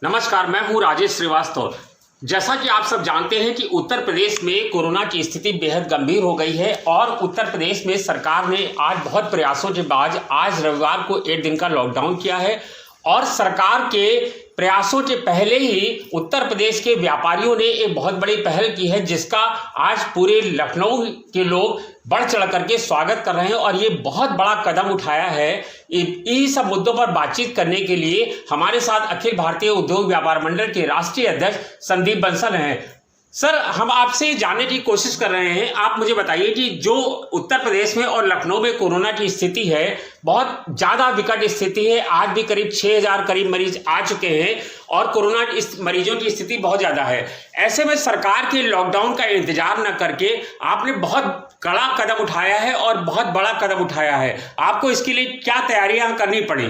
नमस्कार, मैं हूं राजेश श्रीवास्तव। जैसा कि आप सब जानते हैं कि उत्तर प्रदेश में कोरोना की स्थिति बेहद गंभीर हो गई है और उत्तर प्रदेश में सरकार ने आज बहुत प्रयासों के बाद आज रविवार को 8 दिन का लॉकडाउन किया है और सरकार के प्रयासों के पहले ही उत्तर प्रदेश के व्यापारियों ने एक बहुत बड़ी पहल की है, जिसका आज पूरे लखनऊ के लोग बढ़ चढ़ करके स्वागत कर रहे हैं और ये बहुत बड़ा कदम उठाया है। इन सब मुद्दों पर बातचीत करने के लिए हमारे साथ अखिल भारतीय उद्योग व्यापार मंडल के राष्ट्रीय अध्यक्ष संदीप बंसल हैं। सर, हम आपसे जानने की कोशिश कर रहे हैं, आप मुझे बताइए कि जो उत्तर प्रदेश में और लखनऊ में कोरोना की स्थिति है, बहुत ज़्यादा विकट स्थिति है। आज भी करीब 6000 करीब मरीज आ चुके हैं और कोरोना मरीजों की स्थिति बहुत ज़्यादा है। ऐसे में सरकार के लॉकडाउन का इंतजार न करके आपने बहुत कड़ा कदम उठाया है और बहुत बड़ा कदम उठाया है। आपको इसके लिए क्या तैयारियां करनी पड़ी?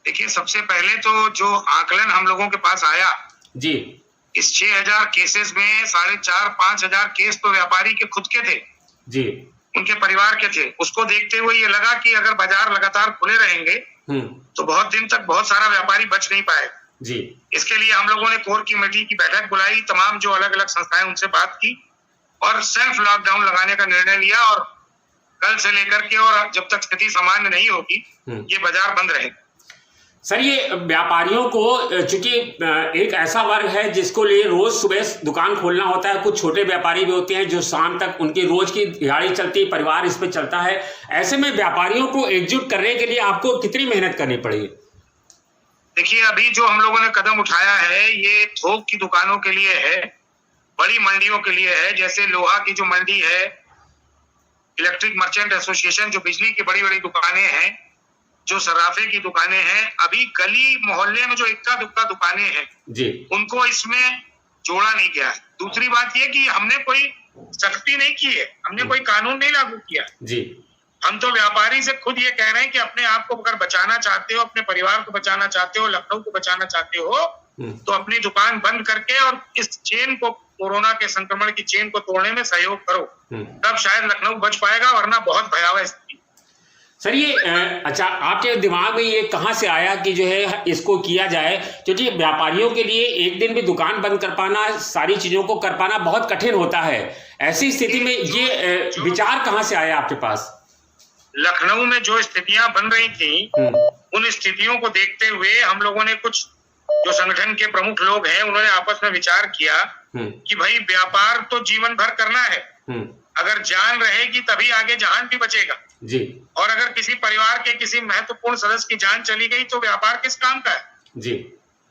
देखिए, सबसे पहले तो जो आकलन हम लोगों के पास आया जी, इस 6000 केसेस में 4500-5000 केस तो व्यापारी के खुद के थे जी, उनके परिवार के थे। उसको देखते हुए ये लगा कि अगर बाजार लगातार खुले रहेंगे तो बहुत दिन तक बहुत सारा व्यापारी बच नहीं पाएगा जी। इसके लिए हम लोगों ने कोर कमेटी की बैठक बुलाई, तमाम जो अलग अलग संस्थाएं उनसे बात की और सेल्फ लॉकडाउन लगाने का निर्णय लिया और कल से लेकर के और जब तक स्थिति सामान्य नहीं होगी ये बाजार बंद रहेगा। सर, ये व्यापारियों को, चूंकि एक ऐसा वर्ग है जिसको लिए रोज सुबह दुकान खोलना होता है, कुछ छोटे व्यापारी भी होते हैं जो शाम तक उनकी रोज की दिहाड़ी चलती है, परिवार इस पे चलता है। ऐसे में व्यापारियों को एकजुट करने के लिए आपको कितनी मेहनत करनी पड़ी? देखिए, अभी जो हम लोगों ने कदम उठाया है ये थोक की दुकानों के लिए है, बड़ी मंडियों के लिए है। जैसे लोहा की जो मंडी है, इलेक्ट्रिक मर्चेंट एसोसिएशन, जो बिजली की बड़ी बड़ी दुकानें हैं, जो सराफे की दुकानें हैं, अभी गली मोहल्ले में जो इक्का दुक्का दुकानें हैं जी, उनको इसमें जोड़ा नहीं गया है। दूसरी बात यह कि हमने कोई सख्ती नहीं की है, हमने कोई कानून नहीं लागू किया जी। हम तो व्यापारी से खुद ये कह रहे हैं कि अपने आप को अगर बचाना चाहते हो, अपने परिवार को बचाना चाहते हो, लखनऊ को बचाना चाहते हो तो अपनी दुकान बंद करके और इस चेन को, कोरोना के संक्रमण की चेन को तोड़ने में सहयोग करो, तब शायद लखनऊ बच पाएगा, वरना बहुत भयावह स्थिति। सर, ये अच्छा, आपके दिमाग में ये कहाँ से आया कि जो है इसको किया जाए? क्योंकि व्यापारियों के लिए एक दिन भी दुकान बंद कर पाना, सारी चीजों को कर पाना बहुत कठिन होता है। ऐसी स्थिति में ये विचार कहाँ से आया आपके पास? लखनऊ में जो स्थितियां बन रही थी उन स्थितियों को देखते हुए हम लोगों ने, कुछ जो संगठन के प्रमुख लोग हैं, उन्होंने आपस में विचार किया कि भाई व्यापार तो जीवन भर करना है, अगर जान रहेगी तभी आगे जहान भी बचेगा जी। और अगर किसी परिवार के किसी महत्वपूर्ण सदस्य की जान चली गई तो व्यापार किस काम का है जी।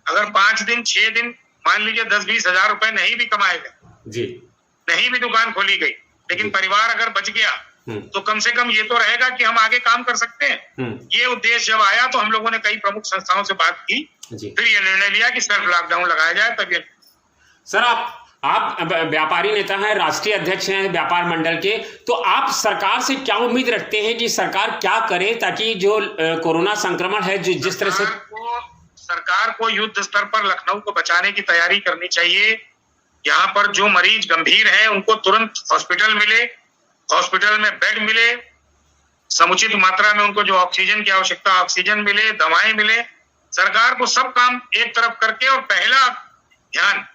अगर 5 दिन 6 दिन मान लीजिए 10-20 हजार रुपए नहीं भी कमाएगा जी, नहीं भी दुकान खोली गई, लेकिन परिवार अगर बच गया तो कम से कम ये तो रहेगा कि हम आगे काम कर सकते हैं। ये उद्देश्य जब आया तो हम लोगों ने कई प्रमुख संस्थाओं से बात की, फिर ये निर्णय लिया कि सेल्फ लॉकडाउन लगाया जाए। तब ये सर, आप व्यापारी नेता हैं, राष्ट्रीय अध्यक्ष हैं व्यापार मंडल के, तो आप सरकार से क्या उम्मीद रखते हैं कि सरकार क्या करे ताकि जो कोरोना संक्रमण है, जो जिस तरह से सरकार को युद्ध स्तर पर लखनऊ को बचाने की तैयारी करनी चाहिए। यहाँ पर जो मरीज गंभीर हैं उनको तुरंत हॉस्पिटल मिले, हॉस्पिटल में बेड मिले, समुचित मात्रा में उनको जो ऑक्सीजन की आवश्यकता ऑक्सीजन मिले, दवाएं मिले। सरकार को सब काम एक तरफ करके और पहला ध्यान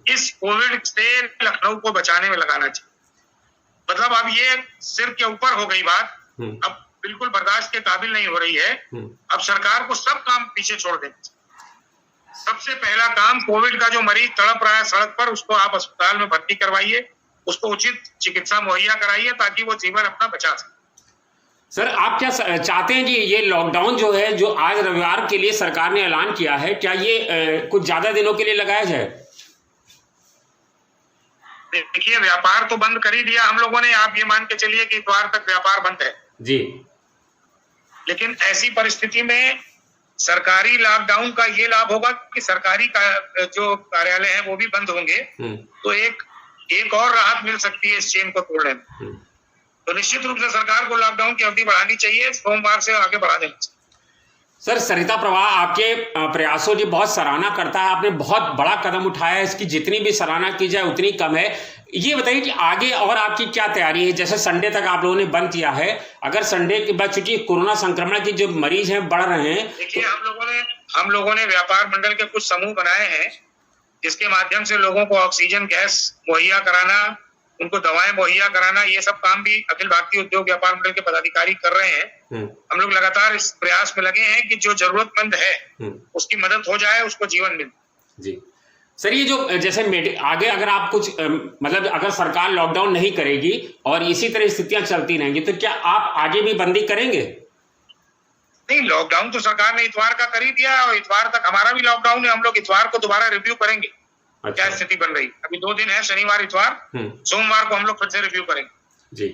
इस कोविड से लखनऊ को बचाने में लगाना चाहिए। मतलब अब ये सिर के ऊपर हो गई बात, अब बिल्कुल बर्दाश्त के काबिल नहीं हो रही है। अब सरकार को सब काम पीछे छोड़ देना चाहिए। सबसे पहला काम, कोविड का जो मरीज तड़प रहा है सड़क पर, उसको आप अस्पताल में भर्ती करवाइए, उसको उचित चिकित्सा मुहैया कराइए ताकि वो जीवन अपना बचा सके। सर, आप क्या चाहते हैं कि ये लॉकडाउन जो है, जो आज रविवार के लिए सरकार ने ऐलान किया है, क्या ये कुछ ज्यादा दिनों के लिए लगाया जाए? देखिए, व्यापार तो बंद कर ही दिया हम लोगों ने, आप ये मान के चलिए कि इतवार तक व्यापार बंद है जी। लेकिन ऐसी परिस्थिति में सरकारी लॉकडाउन का ये लाभ होगा कि सरकारी जो कार्यालय हैं वो भी बंद होंगे, तो एक और राहत मिल सकती है इस चेन को तोड़ने में। तो निश्चित रूप से सरकार को लॉकडाउन की अवधि बढ़ानी चाहिए, सोमवार से आगे बढ़ा देना चाहिए। सर, सरिता प्रवाह आपके प्रयासों की बहुत सराहना करता है, आपने बहुत बड़ा कदम उठाया है, इसकी जितनी भी सराहना की जाए उतनी कम है। ये बताइए कि आगे और आपकी क्या तैयारी है? जैसे संडे तक आप लोगों ने बंद किया है, अगर संडे के बाद, चूंकि कोरोना संक्रमण के जो मरीज हैं बढ़ रहे हैं, देखिए हम लोगों ने हम लोगों ने व्यापार मंडल के कुछ समूह बनाए हैं, जिसके माध्यम से लोगों को ऑक्सीजन गैस मुहैया कराना, उनको दवाएं मुहैया कराना, ये सब काम भी अखिल भारतीय उद्योग व्यापार मंडल के पदाधिकारी कर रहे हैं। हम लोग लगातार इस प्रयास में लगे हैं कि जो जरूरतमंद है उसकी मदद हो जाए, उसको जीवन मिले। जी सर, ये जो जैसे आगे अगर आप कुछ मतलब अगर सरकार लॉकडाउन नहीं करेगी और इसी तरह स्थितियां चलती रहेंगी तो क्या आप आगे भी बंदी करेंगे? नहीं, लॉकडाउन तो सरकार ने इतवार का कर ही दिया और इतवार तक हमारा भी लॉकडाउन है। हम लोग इतवार को दोबारा रिव्यू करेंगे। अच्छा। क्या स्थिति बन रही, अभी 2 दिन है, शनिवार इतवार, सोमवार को हम लोग फिर से रिव्यू करेंगे। जी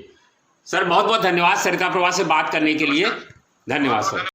सर, बहुत बहुत धन्यवाद सरिता प्रभा से बात करने के लिए। धन्यवाद सर।